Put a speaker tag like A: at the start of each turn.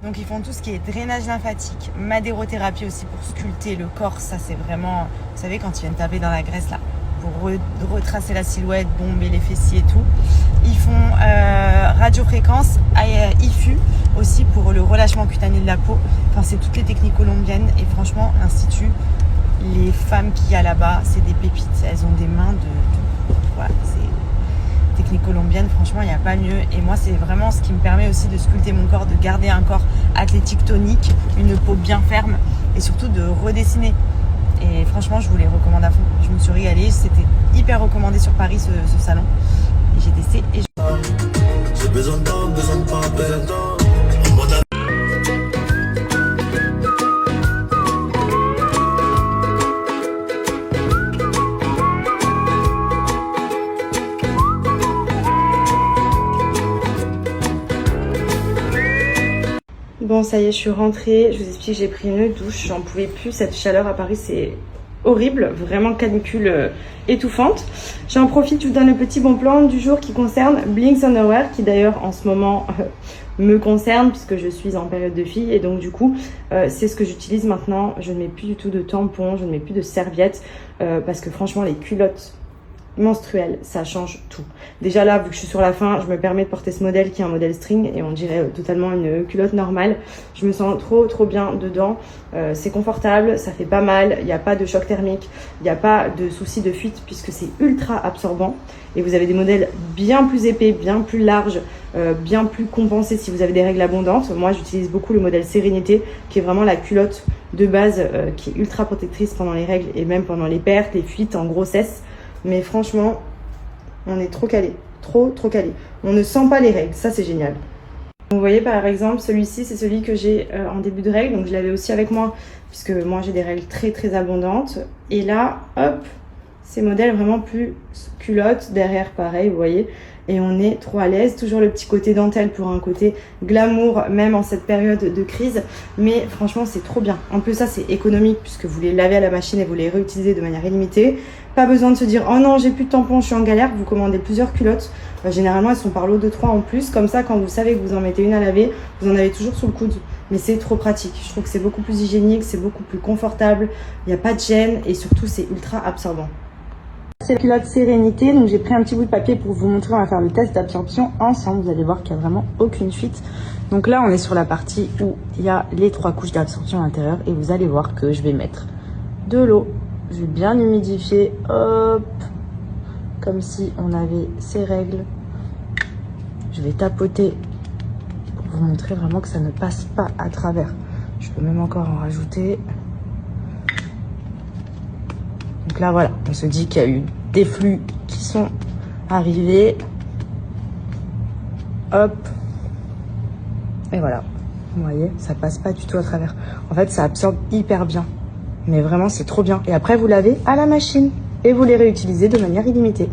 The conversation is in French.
A: Donc ils font tout ce qui est drainage lymphatique, madérothérapie aussi pour sculpter le corps. Ça c'est vraiment, vous savez, quand ils viennent taper dans la graisse là, pour retracer la silhouette, bomber les fessiers et tout. Ils font radiofréquence, IFU aussi pour le relâchement cutané de la peau. Enfin c'est toutes les techniques colombiennes et franchement l'Institut, les femmes qu'il y a là-bas, c'est des pépites. Elles ont des mains de voilà, c'est technique colombienne, franchement il n'y a pas mieux. Et moi c'est vraiment ce qui me permet aussi de sculpter mon corps, de garder un corps athlétique, tonique, une peau bien ferme et surtout de redessiner. Et franchement je vous les recommande à fond. Je me suis régalée, c'était hyper recommandé sur Paris ce salon. Et j'ai testé et
B: j'ai besoin de temps, besoin de pas, besoin de temps.
A: Bon ça y est, je suis rentrée, je vous explique, j'ai pris une douche, j'en pouvais plus, cette chaleur à Paris c'est horrible, vraiment canicule étouffante. J'en profite, je vous donne le petit bon plan du jour qui concerne Blinks Underwear, qui d'ailleurs en ce moment me concerne puisque je suis en période de fille et donc du coup c'est ce que j'utilise maintenant. Je ne mets plus du tout de tampons, je ne mets plus de serviettes parce que franchement les culottes menstruelle, ça change tout. Déjà là, vu que je suis sur la fin, je me permets de porter ce modèle qui est un modèle string et on dirait totalement une culotte normale. Je me sens trop bien dedans. C'est confortable, ça fait pas mal, il n'y a pas de choc thermique, il n'y a pas de souci de fuite puisque c'est ultra absorbant. Et vous avez des modèles bien plus épais, bien plus larges, bien plus compensés si vous avez des règles abondantes. Moi, j'utilise beaucoup le modèle Sérénité qui est vraiment la culotte de base qui est ultra protectrice pendant les règles et même pendant les pertes, les fuites en grossesse. Mais franchement, on est trop calé, trop calé. On ne sent pas les règles, ça c'est génial. Vous voyez par exemple, celui-ci c'est celui que j'ai en début de règles, donc je l'avais aussi avec moi, puisque moi j'ai des règles très abondantes. Et là, hop, c'est modèle vraiment plus culotte, derrière pareil, vous voyez. Et on est trop à l'aise, toujours le petit côté dentelle pour un côté glamour, même en cette période de crise. Mais franchement, c'est trop bien. En plus, ça, c'est économique puisque vous les lavez à la machine et vous les réutilisez de manière illimitée. Pas besoin de se dire « Oh non, j'ai plus de tampons, je suis en galère ». Vous commandez plusieurs culottes. Généralement, elles sont par lot de 3 en plus. Comme ça, quand vous savez que vous en mettez une à laver, vous en avez toujours sous le coude. Mais c'est trop pratique. Je trouve que c'est beaucoup plus hygiénique, c'est beaucoup plus confortable. Il n'y a pas de gêne et surtout, c'est ultra absorbant. C'est la culotte Sérénité, donc j'ai pris un petit bout de papier pour vous montrer, on va faire le test d'absorption ensemble, vous allez voir qu'il n'y a vraiment aucune fuite. Donc là on est sur la partie où il y a les 3 couches d'absorption à l'intérieur et vous allez voir que je vais mettre de l'eau, je vais bien humidifier, hop, comme si on avait ces règles. Je vais tapoter pour vous montrer vraiment que ça ne passe pas à travers. Je peux même encore en rajouter. Donc là, voilà, on se dit qu'il y a eu des flux qui sont arrivés. Hop. Et voilà. Vous voyez, ça passe pas du tout à travers. En fait, ça absorbe hyper bien. Mais vraiment, c'est trop bien. Et après, vous lavez à la machine. Et vous les réutilisez de manière illimitée.